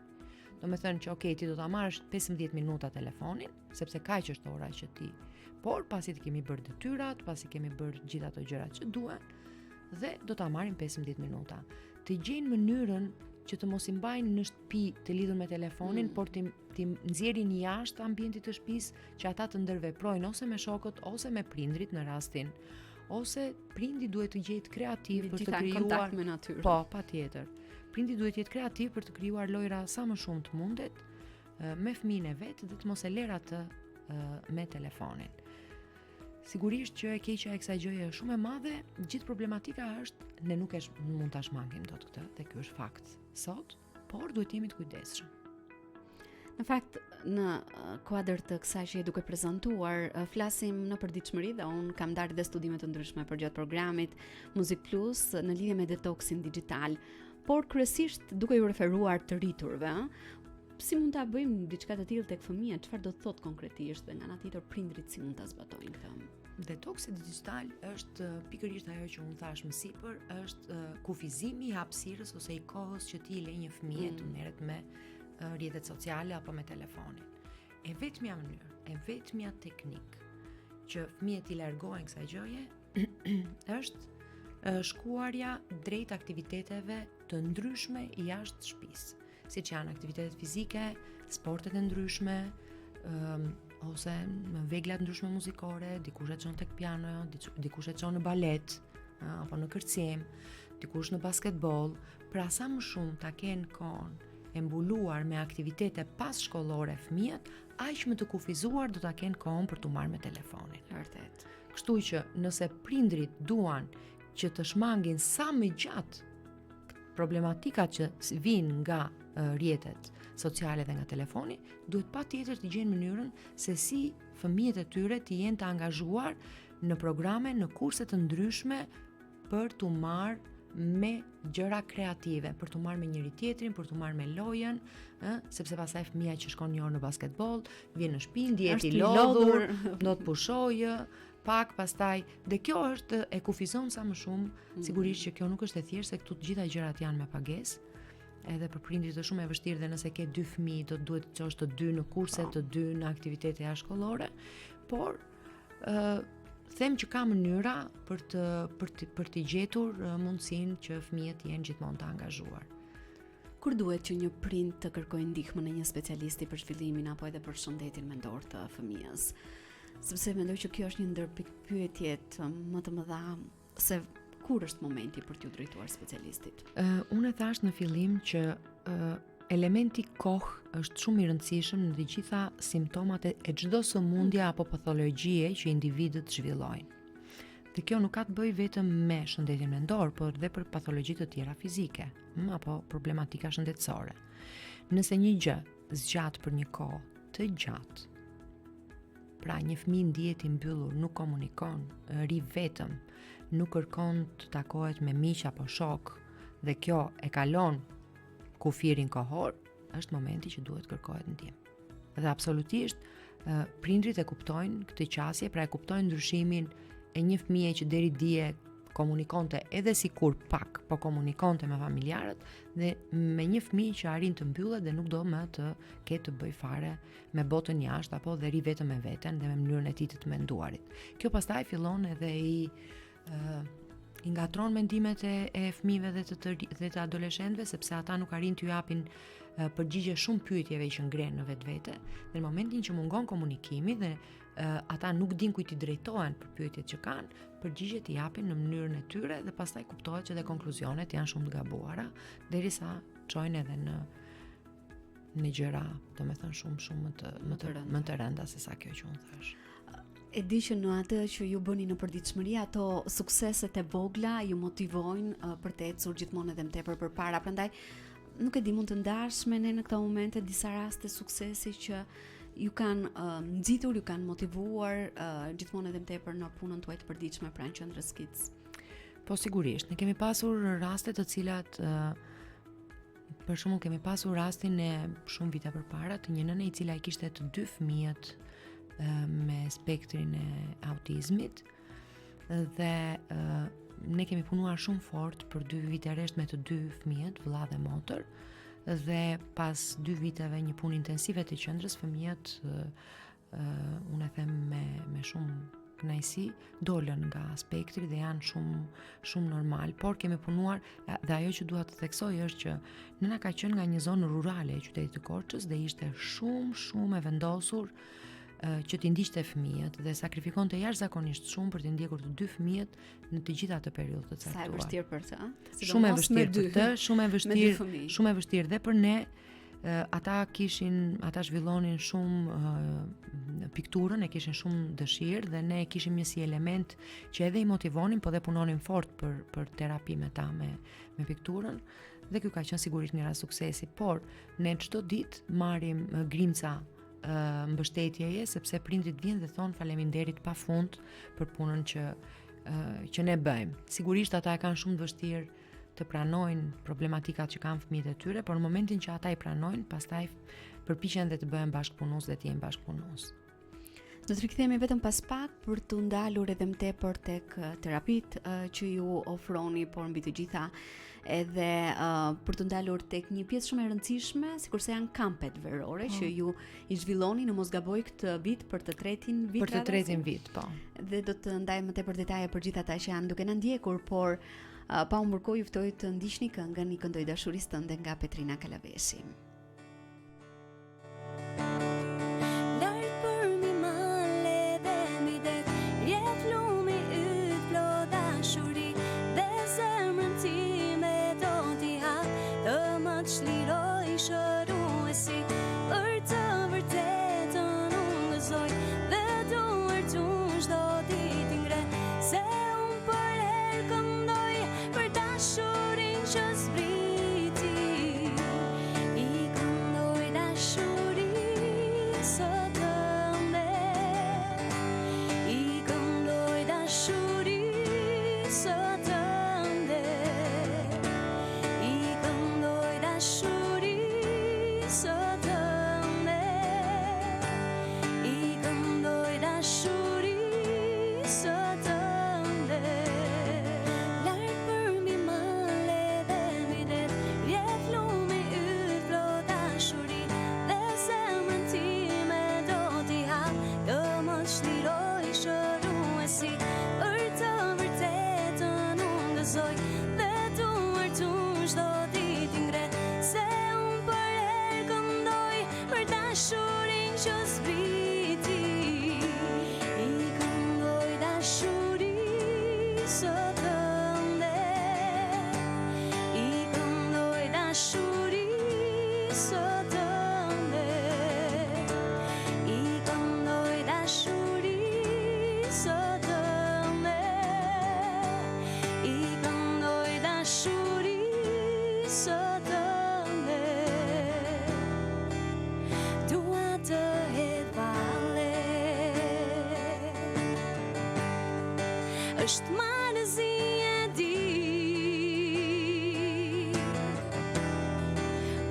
Do me thënë që ti do ta marrësh 15 minuta telefonin, sepse kaq është ora që ti. Por pasi të kemi bërë detyrat, pasi kemi bërë gjithë ato gjërat që duhen, dhe do ta marrim 15 minuta. Të gjejnë mënyrën që të mos i mbajnë në shtëpi të lidhur me telefonin, por ti nxjerrin jashtë ambientit të shtëpisë, që ata të ndërveprojnë ose me shokët ose me prindrit në rastin. Ose prindi duhet të jetë kreativ për të krijuar kontakt me natyrën. Po, patjetër. Prindi duhet të jetë kreativ për të krijuar lojra sa më shumë të mundet me fëmijën e vet dhe të mos e lërë atë me telefonin. Sigurisht që e keqja e kësaj gjëje është shumë e madhe, gjithë problematika është ne nuk mund ta shmangim dot këtë, dhe ky është fakt sot, por duhet jemi të kujdesshëm. Në fakt, në kuadër të kësaj që e duke prezantuar, flasim në përditshmëri dhe unë kam ndarë dhe studime të ndryshme për gjatë programit Muzik Plus në lidhje me detoksin digital, por kryesisht duke ju referuar të rriturve, si mund ta bëjmë diçka të tillë tek fëmijët, çfarë do të thotë konkretisht dhe nga ana tjetër prindrit si mund ta zbatojnë këtë? Detoksi digital është pikërisht ajo që unë thash më sipër, është kufizimi i hapësirës ose i kohës që ti le një fëmijë të merret me rrjetet sociale apo me telefonin. E vetmja mënyrë, e vetmja teknik që fëmijët i largohen kësaj gjëje është shkuarja drejt aktiviteteve të ndryshme jashtë shtëpisë, siç janë aktivitetet fizike, sportet e ndryshme, ose vegla të ndryshme muzikore, dikush e çon tek piano, dikush e çon në balet, apo në kërcim, dikush në basketbol. Pra sa më shumë ta kenë kohën e mbuluar me aktivitete passhkollore fëmijët, aq më të kufizuar do ta kenë kohën për t'u marrë me telefonin. Vërtet. Kështu që nëse prindrit duan që të shmangin sa më gjatë problematikat që vijnë nga rrjetet sociale dhe nga telefoni, duhet patjetër të gjejnë mënyrën se si fëmijët e tyre të jenë të angazhuar në programe, në kurse të ndryshme për t'u marrë me gjëra kreative, për t'u marrë me njëri tjetrin, për t'u marrë me lojën, sepse pastaj fëmia që shkon një orë në basketbol, vjen në shtëpi, ndihet i lodhur, do të pushojë pak pastaj, dhe kjo është e kufizon sa më shumë. Sigurisht që kjo nuk është e thjeshtë, se këtu të gjitha gjërat janë me pagesë. Edhe për prindrit është shumë e vështirë, dhe nëse ke 2 fëmijë do duhet të çosh të 2 në kurse, të 2 në aktivitete jashtëshkollore, por them që ka mënyra për të gjetur mundësinë që fëmijët jenë gjithmonë të angazhuar. Kur duhet që një prind të kërkojë ndihmën e një specialisti për zhvillimin apo edhe për shëndetin mendor të fëmijës? Sepse mendoj që kjo është një ndër pyetjet më të mëdha, se kur është momenti për t'ju drejtuar specialistit? Unë thash në fillim që Elementi kohë është shumë i rëndësishëm në të gjitha simptomat e çdo sëmundje apo pathologjie që individët zhvillojnë. Dhe kjo nuk ka të bëjë vetëm me shëndetin mendor, por edhe për pathologji të tjera fizike, apo problematika shëndetësore. Nëse një gjë zgjat për një kohë të gjatë, pra një fëmijë ndihet i mbyllur, nuk komunikon, ri vetëm, nuk kërkon të takohet me miq apo shok, dhe kjo e kalon kufirin kohor, është momenti që duhet kërkohet ndihmë. Dhe absolutisht prindrit e kuptojnë këtë qasje, pra e kuptojnë ndryshimin e një fëmije që deri dje komunikonte edhe sikur pak, po komunikonte me familjarët, dhe me një fëmijë që arrin të mbyllet dhe nuk do më të ketë të bëj fare me botën jashtë, apo dhe ri vetëm me veten dhe me mënyrën e tij të menduarit. Kjo pastaj fillon edhe i ngatron mendimet e fëmijëve dhe të adoleshentëve, sepse ata nuk arrin t'ju japin përgjigje shumë pyetjeve që ngren në vetvete, dhe në momentin që mungon komunikimi dhe ata nuk din kujt i drejtohen për pyetjet që kanë, përgjigjet i japin në mënyrën e tyre dhe pastaj kuptohet që dhe konkluzionet janë shumë të gabuara, derisa çojnë edhe në gjëra, domethënë shumë më të rënda se sa kjo që unë thash. E di që në atë që ju bëni në përditshmëri, ato sukseset e vogla ju motivojnë për të ecur gjithmonë edhe më tepër përpara. Prandaj nuk e di, mund të ndash me ne në këto momente disa raste suksesi që ju kanë nxitur, ju kanë motivuar gjithmonë edhe më tepër në punën tuaj të përditshme pranë qendrës Kids. Po sigurisht, ne kemi pasur raste të cilat për shembull kemi pasur rastin e shumë vite përpara të një nëne i cila i kishte të dy fëmijët me spektrin e autizmit, dhe ne kemi punuar shumë fort për 2 vite rresht me të dy fëmijët, vëlla dhe motër, dhe pas 2 viteve një punë intensive të qendrës, fëmijët unë e them me shumë kënaqësi dolën nga spektri dhe janë shumë normal, por kemi punuar, dhe ajo që dua të theksoj është që nëna ka qenë nga një zonë rurale e qytetit të Korçës dhe ishte shumë e vendosur që t'i ndiqte fëmijët dhe sakrifikonte jashtëzakonisht shumë për t'i ndjekur të dy fëmijët në të gjitha ato periudhë të caktuara. Sa e vështirë për të, Shumë e vështirë për të, shumë e vështirë dhe për ne. Ata zhvillonin shumë pikturën, e kishin shumë dëshirë dhe ne kishim një si element që edhe i motivonin, po dhe punonin fort për terapi me ta me pikturën, dhe kjo ka qenë sigurisht një rast suksesi, por ne çdo ditë marrim grimca mbështetjeje, sepse prindrit vijnë dhe thonë faleminderit pafund për punën që ne bëjmë. Sigurisht ata e kanë shumë të vështirë të pranojnë problematikat që kanë fëmijët e tyre, por në momentin që ata i pranojnë, pastaj përpiqen dhe të bëhen bashkëpunues dhe të jenë bashkëpunues. Do të rikthehemi vetëm pas pak për të ndalur edhe më tepër tek terapitë që ju ofroni, por mbi të gjitha edhe për të ndalur tek një pjesë shumë e rëndësishme, sikurse janë kampet verore që ju i zhvilloni, në mos gaboj këtë vit për të tretin vit. Për të tretin vit, po. Dhe do të ndajmë më tepër detaje për gjithë ata që janë duke na ndjekur, por pa u mërkoj ju ftoj të ndiqni këngën I këndoj dashurisë tënde nga Petrina Kalavesi. dashurisë tënde. Dua të hedh valle. Është marrëzi e di.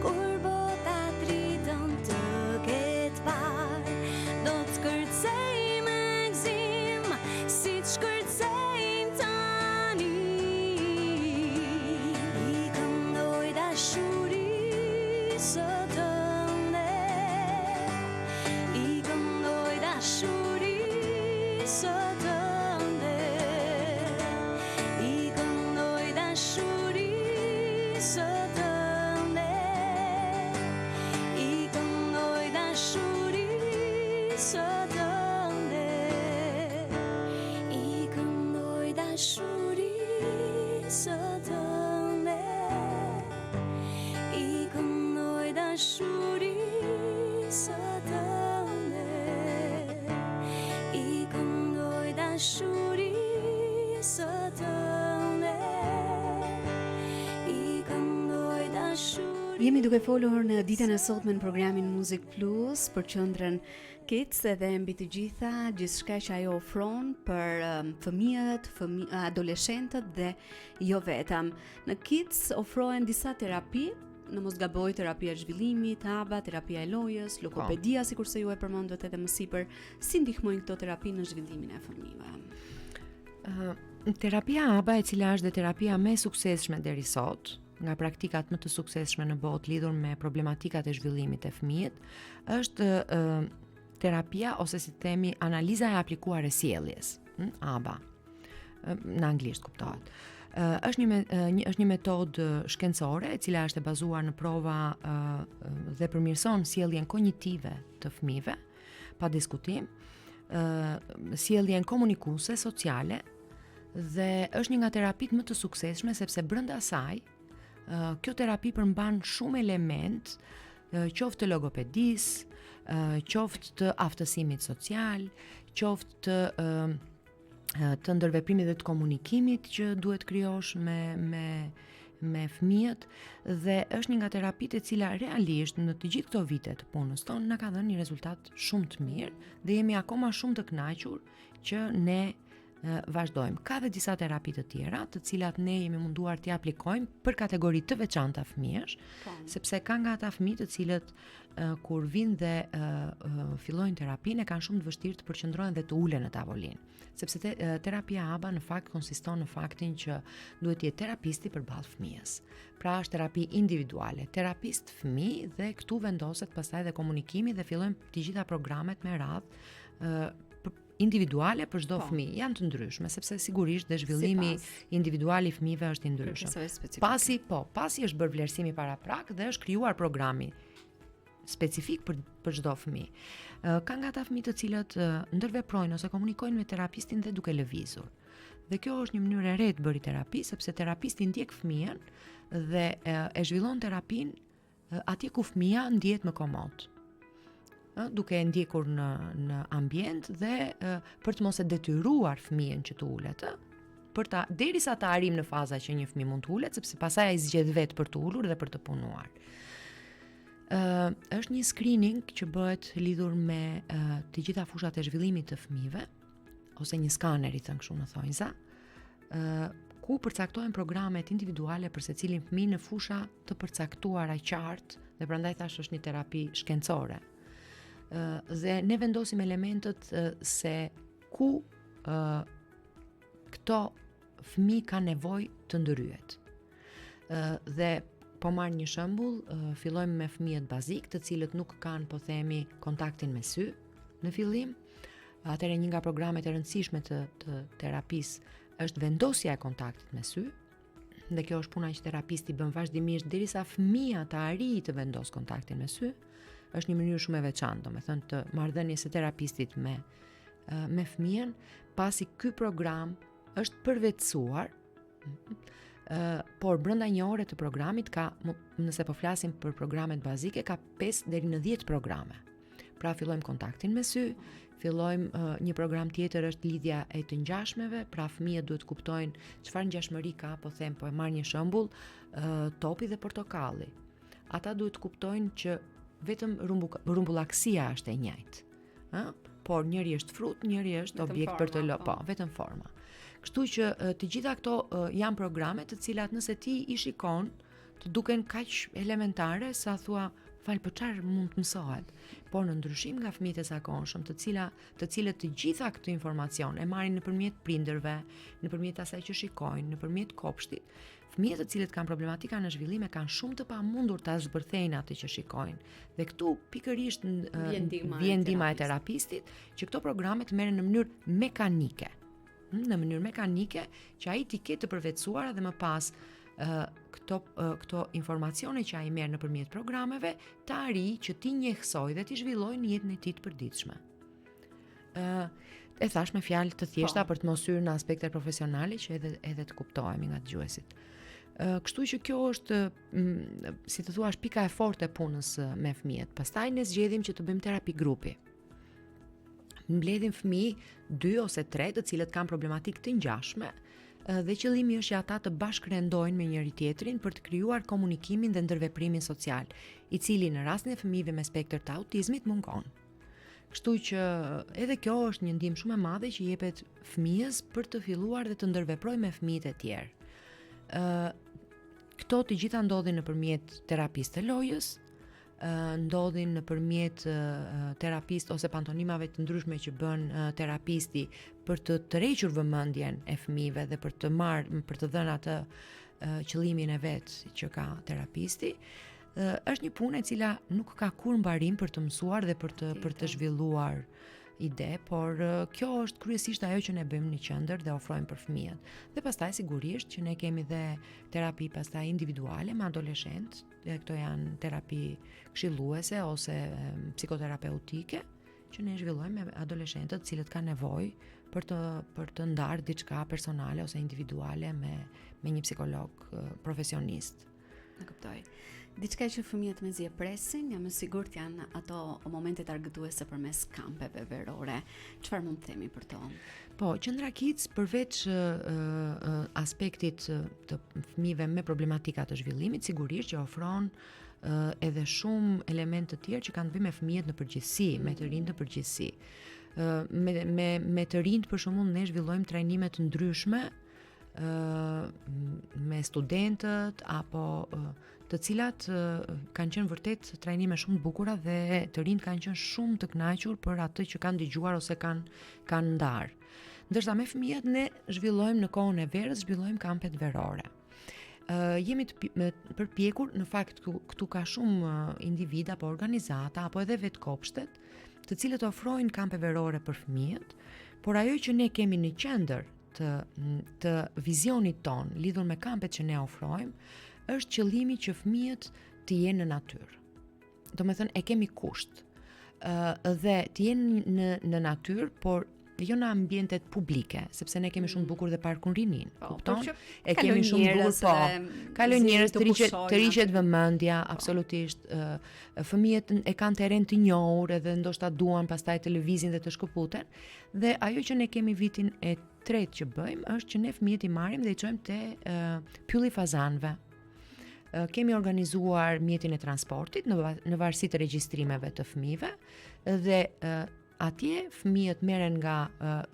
Kur bota tritën të ketë parë, do të kërcej me gzim, si të shkërcejmë tani. I këndoj dashurisë tënde. I këndoj dashurisë tënde. I këndoj dashurisë tënde. I këndoj dashurisë tënde. I këndoj dashurisë tënde. I këndoj dashurisë tënde. I këndoj dashurisë tënde. I këndoj dashurisë. Jemi duke folur në ditën e sotme në programin Music Plus për qendrën Kids edhe mbi të gjitha gjithçka që ajo ofron për fëmijët, adoleshentët dhe jo vetëm. Në Kids ofrohen disa terapi, në mos gaboj terapia e zhvillimit, ABA, terapia e lojës, logopedia, sikurse ju e përmendët edhe më sipër. Si ndihmojnë këto terapi në zhvillimin e fëmijëve? Terapia ABA, e cila është dhe terapia më e suksesshme deri sot, nga praktikat më të suksesshme në botë lidhur me problematikat e zhvillimit të fëmijët, është terapia ose si themi analiza e aplikuar e sjelljes, ABA. Në anglisht kuptohet. Është një metodë shkencore e cila është e bazuar në prova dhe përmirëson sjelljen kognitive të fëmijëve, pa diskutim, sjelljen komunikuese, sociale, dhe është një nga terapitë më të suksesshme sepse brenda saj kjo terapi përmban shumë element, qoftë të logopedis, qoftë të aftësimit social, qoftë të ndërveprimit dhe të komunikimit që duhet krijosh me fëmijët, dhe është një nga terapitë e cila realisht në të gjithë këto vite të punës tonë na ka dhënë një rezultat shumë të mirë dhe jemi akoma shumë të kënaqur që ne vazhdojmë. Ka dhe disa terapi të tjera, të cilat ne jemi munduar t'i aplikojmë për kategori të veçanta fëmijësh, sepse ka nga ata fëmijë të cilët kur vinë dhe fillojnë terapinë e kanë shumë të vështirë të përqendrohen dhe të ulen në tavolinë. Sepse terapia ABA në fakt konsiston në faktin që duhet të jetë terapisti përballë fëmijës. Pra është terapi individuale, terapist fëmijë, dhe këtu vendoset pastaj dhe komunikimi dhe fillojnë të gjitha programet me radhë individuale për çdo fëmijë. Janë të ndryshme sepse sigurisht dhe zhvillimi individual i fëmijëve është i ndryshëm. Pasi është bërë vlerësimi paraprak dhe është krijuar programi specifik për çdo fëmijë. Ka nga ata fëmijë të cilët ndërveprojnë ose komunikojnë me terapistin dhe duke lëvizur. Dhe kjo është një mënyrë e re të bëri terapi, sepse terapisti ndjek fëmijën dhe e zhvillon terapin atje ku fëmija ndjet më komod, duke e ndjekur në ambient dhe për të mos e detyruar fëmijën që të ulet, derisa të arrim në faza që një fëmijë mund të ulet, sepse pastaj ai zgjedh vetë për të ulur dhe për të punuar. Është një screening që bëhet lidhur me të gjitha fushat e zhvillimit të fëmijëve, ose një skaner i thënë kështu në thonjza, ku përcaktohen programet individuale për secilin fëmijë në fusha të përcaktuara qartë, dhe prandaj thash është një terapi shkencore. Dhe ne vendosim elementët se ku këto fëmijë kanë nevojë të ndërhyet. Dhe po marr një shembull, fillojmë me fëmijët bazik, të cilët nuk kanë, po themi, kontaktin me sy në fillim. Atëherë një nga programet e rëndësishme të terapisë është vendosja e kontaktit me sy, dhe kjo është puna që terapisti bën vazhdimisht derisa fëmia të arrijë të vendos kontaktin me sy. Është një mënyrë shumë e veçantë, domethënë të marrëdhënies së terapistit me fëmijën, pasi ky program është përvetësuar, por brenda një ore të programit ka, nëse po flasim për programet bazike, ka 5 deri në 10 programe. Pra fillojmë kontaktin me sy, Fillojmë një program tjetër është lidhja e të ngjashmeve, pra fëmijët duhet kuptojnë çfarë ngjashmëri ka, po e marr një shembull, topi dhe portokalli. Ata duhet kuptojnë që vetëm rumbullaksia është e njëjtë. Por njëri është frut, njëri është Vetëm objekt për të forma, po, vetëm forma. Kështu që të gjitha këto janë programe të cilat nëse ti i shikon, të duken kaq elementare sa thua, fal, po çfarë mund të mësohet? Por në ndryshim nga fëmijët e zakonshëm, të cilët të gjitha këtë informacion e marrin nëpërmjet prindërve, nëpërmjet asaj që shikojnë, nëpërmjet kopshtit, fëmijët të cilët kanë problematika në zhvillim e kanë shumë të pamundur ta zbërthejnë atë që shikojnë. Dhe këtu pikërisht vjen ndihma e terapistit, që këto programe të merren në mënyrë mekanike. Në mënyrë mekanike që ai të ketë të përvetësuara dhe më pas këto informacione që ai merr nëpërmjet programeve të arrijë që ti njehsoj dhe ti zhvilloj në jetën e tij të përditshme. E thash me fjalë të thjeshta për të mos hyrë në aspekte profesionale që edhe të kuptohemi nga dëgjuesit. Kështu që kjo është, si të thuash, pika e fortë e punës me fëmijët. Pastaj ne zgjedhim që të bëjmë terapi grupi. Mbledhim fëmijë 2 ose 3 të cilët kanë problematikë të ngjashme dhe qëllimi është që ata të bashkërendojnë me njëri tjetrin për të krijuar komunikimin dhe ndërveprimin social, i cili në rastin e fëmijëve me spektër të autizmit mungon. Kështu që edhe kjo është një ndihmë shumë e madhe që jepet fëmijës për të filluar dhe të ndërveprojë me fëmijët e tjerë. Këto të gjitha ndodhin nëpërmjet terapisë të lojës, ndodhin nëpërmjet terapist ose pantonimave të ndryshme që bën terapisti për të tërhequr vëmendjen e fëmijëve dhe për të dhënë atë qëllimin e vet që ka terapisti. Është një punë e cila nuk ka kur mbarim për të mësuar dhe për të zhvilluar ide, por kjo është kryesisht ajo që ne bëjmë në qendër dhe ofrojmë për fëmijët. Dhe pastaj sigurisht që ne kemi dhe terapi pastaj individuale me adoleshentë, këto janë terapi këshilluese ose psikoterapeutike që ne zhvillojmë me adoleshentët të cilët kanë nevojë për të ndarë diçka personale ose individuale me një psikolog profesionist. Në kuptoj. Diçka që fëmijët mezi e presin, jam e sigurt janë ato momentet argëtuese përmes kampeve verore. Çfarë mund të themi për to? Po, Qendra Kids përveç aspektit të fëmijëve me problematika të zhvillimit, sigurisht që ofron edhe shumë elemente të tjerë që kanë të bëjnë me fëmijët në përgjithësi, me të rinjt në përgjithësi. Me të rinjt për shembull ne zhvillojmë trajnime të ndryshme me studentët apo të cilat kanë qenë vërtet trajnime shumë të bukura dhe të rinjt kanë qenë shumë të kënaqur për atë që kanë dëgjuar ose kanë ndarë. Ndërsa me fëmijët ne zhvillojmë në kohën e verës, zhvillojmë kampet verore. Jemi të përpjekur, në fakt këtu ka shumë individa apo organizata apo edhe vetë kopshtet, të cilët ofrojnë kampe verore për fëmijët, por ajo që ne kemi në qendër të vizionit ton lidhur me kampet që ne ofrojmë është qëllimi që fëmijët të jenë në natyrë. Do me thënë e kemi kusht dhe të jenë në natyrë, por jo në ambientet publike, sepse ne kemi shumë bukur dhe parkun rinin, kupton? E kemi shumë bukur, kalojnë njerëz, të riqet vëmendja, absolutisht. Fëmijët e kanë terren të njohur edhe ndoshta duan pastaj të lëvizin dhe të shkëputen. Dhe ajo që ne kemi vitin e tretë që bëjmë është që ne fëmijët i marrim dhe i çojmë te pylli fazanëve. Kemi organizuar mjetin e transportit në varësi të regjistrimeve të fëmijëve dhe atje fëmijët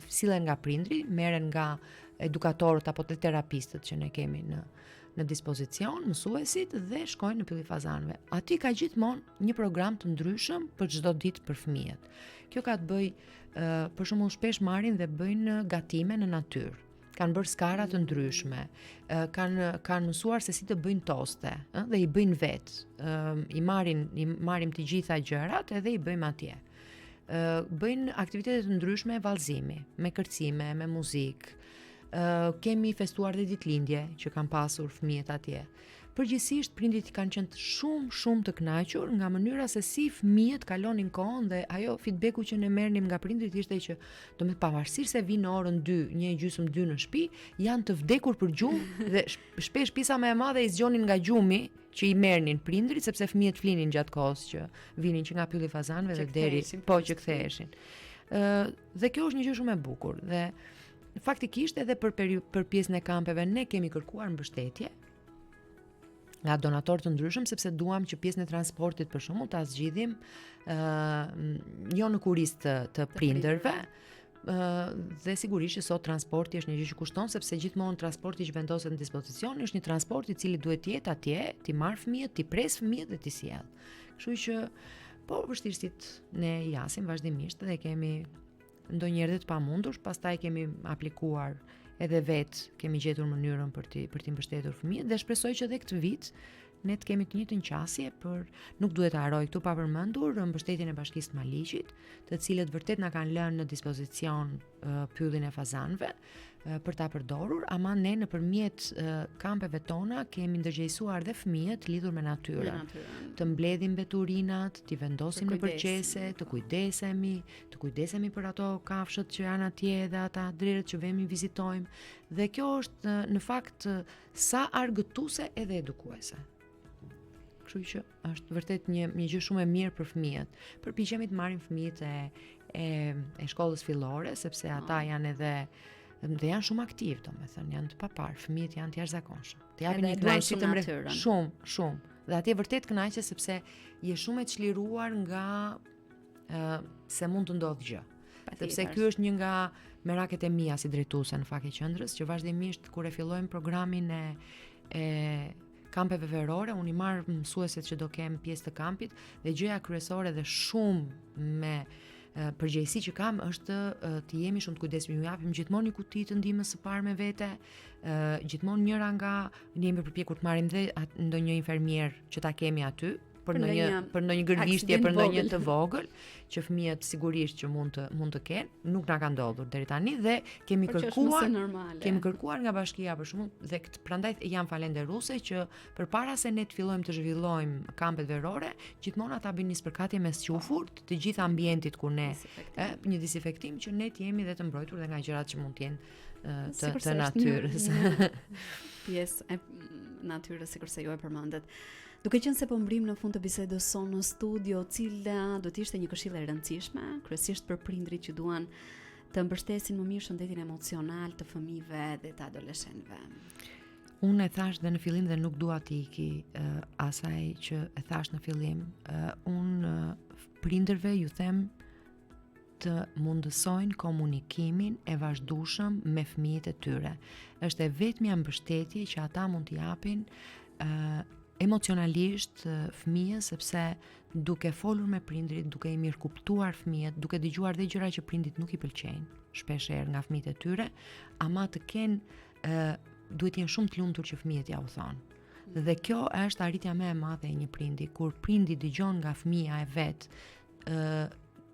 sillen nga prindri, merren nga edukatorët apo të terapistët që ne kemi në dispozicion, mësuesit, dhe shkojnë në pylli fazanëve. Aty ka gjithmonë një program të ndryshëm për çdo ditë për fëmijët. Kjo ka të bëjë për shembull shpesh marrin dhe bëjnë gatime në natyrë. Kanë bërë skara të ndryshme, kanë mësuar se si të bëjnë toste, dhe i bëjnë vetë. I marrim të gjitha gjërat edhe i bëjmë atje. Bëjnë aktivitete të ndryshme vallëzimi, me kërcime, me muzikë. Kemi festuar dhe ditëlindje që kanë pasur fëmijët atje. Përgjithsisht prindit kanë qenë shumë të kënaqur nga mënyra se si fëmijët kalonin kohën dhe ajo feedbacku që ne merrnim nga prindrit ishte që domethënë pavarësisht se vinë në orën 2, 1:30 në shtëpi, janë të vdekur për gjumë dhe shpesh pisa më e madhe i zgjonin nga gjumi që i merrnin prindrit sepse fëmijët flinin gjatë kohës që vinin që nga pylli fazanëve dhe deri që ktheheshin. Dhe kjo është një gjë shumë e bukur dhe faktikisht edhe për pjesën e kampeve ne kemi kërkuar mbështetje nga donatorë të ndryshëm sepse duam që pjesën e transportit për shembull ta zgjidhim jo në kuristë të prindërve. Dhe sigurisht që sot transporti është një gjë që kushton sepse gjithmonë transporti që vendoset në dispozicion është një transport i cili duhet të jetë atje, ti marr fëmijët, ti pres fëmijët dhe ti sjell. Kështu që po vështirësitë ne i jasim vazhdimisht dhe kemi ndonjëherë të pamundur, pastaj kemi aplikuar edhe vetë kemi gjetur mënyrën për t'i mbështetur fëmijët dhe shpresoj që edhe këtë vit ne të kemi të njëjtën qasje për nuk duhet të haroj këtu pa përmendur mbështetjen e Bashkisë të Maliqit, të cilët vërtet na kanë lënë në dispozicion pyllin e fazanëve për ta përdorur, ama ne nëpërmjet kampeve tona kemi ndërgjegjësuar dhe fëmijët lidhur me natyrën. Të mbledhim veturinat, t'i vendosim në përqese, të kujdesemi për ato kafshët që janë atje dhe ata drerët që vemi vizitojmë dhe kjo është në fakt sa argëtuese edhe edukuese. Kështu që është vërtet një gjë shumë e mirë për fëmijët. Përpiqemi të marrim fëmijët e shkollës fillore sepse ata janë edhe dhe janë shumë aktiv, domethënë janë të papar, fëmijët janë të jashtëzakonshëm. Të japin një kënaqësi të mrekullueshme. Shumë. Dhe atje vërtet kënaqesh sepse je shumë e çliruar nga se mund të ndodhë gjë. Sepse ky është një nga meraket e mia si drejtuese në fakt e qendrës, që vazhdimisht kur e fillojmë programin e kampeve verore, unë i marr mësueset që do kem pjesë të kampit dhe gjëja kryesore dhe shumë me përgjegjësi që kam është të jemi shumë të kujdesshëm, ju japim gjithmonë një kuti të ndihmës së parë me vete, gjithmonë njëra nga ne jemi përpjekur të marrim dhe ndonjë infermier që ta kemi aty për ndonjë gërvishtje, për ndonjë të vogël, që fëmijët sigurisht që mund të kenë, nuk na ka ndodhur deri tani dhe kemi kërkuar nga bashkia për shkakun dhe prandaj jam falenderuese që përpara se ne të fillojmë të zhvillojmë kampet verore, gjithmonë ata bëjnë një spërkatje me squfurt të gjithë ambientit ku ne një disinfektim që ne të jemi dhe të mbrojtur dhe nga gjërat që mund të jenë të natyrës. Pjesë e natyrës sikurse ju e përmendet. Duke qenë se po mbrim në fund të bisedës sonë në studio, cila do të ishte një këshill e rëndësishme, kryesisht për prindrit që duan të mbështesin më mirë shëndetin emocional të fëmijëve dhe të adoleshentëve. Unë e thash dhe në fillim dhe nuk dua të iki asaj që e thash në fillim. Unë prindërve ju them të mundësojnë komunikimin e vazhdueshëm me fëmijët e tyre. Është e vetmja mbështetje që ata mund t'i japin emocionalisht fëmijës, sepse duke folur me prindrit, duke i mirë kuptuar fëmijët, duke dëgjuar dhe gjëra që prindit nuk i pëlqejnë shpeshherë nga fëmijët e tyre, ama të kenë duhet jenë shumë të lumtur që fëmijët ja u thonë. Dhe kjo është arritja më e madhe e një prindi, kur prindi dëgjon nga fëmia e vet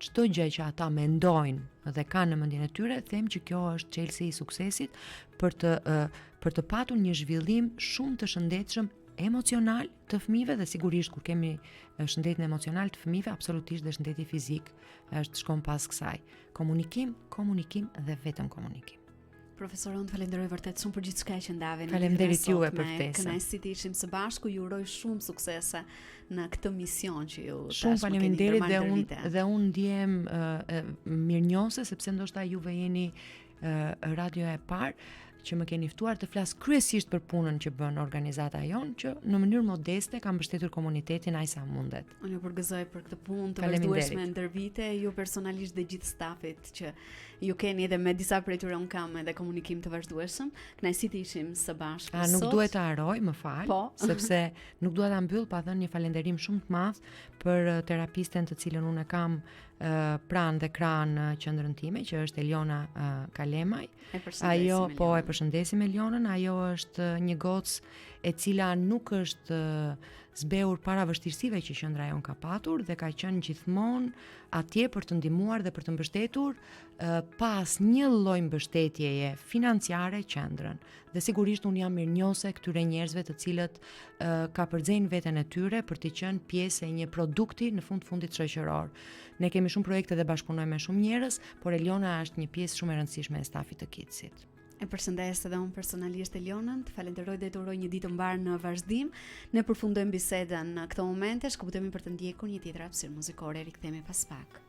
çdo gjë që ata mendojnë dhe kanë në mendjen e tyre, them që kjo është çelësi i suksesit për të patur një zhvillim shumë të shëndetshëm emocional të fëmijëve dhe sigurisht kur kemi shëndetin emocional të fëmijëve, absolutisht dhe shëndeti fizik është shkon pas kësaj. Komunikim dhe vetëm komunikim. Profesor, unë falenderoj vërtet shumë për gjithçka që ndave. Faleminderit juve për ftesën. Kënaqësi të ishim së bashku, ju uroj shumë suksese në këtë mision që ju shumë faleminderit dhe unë ndjem mirënjohëse sepse ndoshta juve jeni radio e parë që më keni ftuar të flas kryesisht për punën që bën organizata jonë, që në mënyrë modeste ka mbështetur komunitetin aq sa mundet. Unë ju përgëzoj për këtë punë të vazhdueshme ndër vite, ju personalisht dhe gjithë stafit që ju keni edhe me disa prej tyre unë kam edhe komunikim të vazhdueshëm. Kënaqësi të ishim së bashku sot. Nuk duhet të haroj, më fal, sepse nuk dua ta mbyll pa thënë një falënderim shumë të madh për terapisten të cilën unë kam pranë dhe krahun në qendrën time, që është Eliona Kalemaj. Ajo po e përshëndesim Elionën, ajo është një gocë e cila nuk është zbehur para vështirësive që qendra jon ka patur dhe ka qenë gjithmonë atje për të ndihmuar dhe për të mbështetur pas një lloj mbështetjeje financiare qendrën. Dhe sigurisht unë jam mirënjohëse këtyre njerëzve të cilët ka përxejnë veten e tyre për të qenë pjesë e një produkti në fundit shoqëror. Ne kemi shumë projekte dhe bashkëpunojmë me shumë njerëz, por Eliona është një pjesë shumë e rëndësishme e stafit të KIDS-it. E përshëndes edhe unë personalisht Elionën, të falenderoj dhe të uroj një ditë mbar në vazhdim. Ne përfundojmë bisedën në këto momente, shkëputemi për të ndjekur një tjetër hapësirë muzikore, rikthehemi pas pak.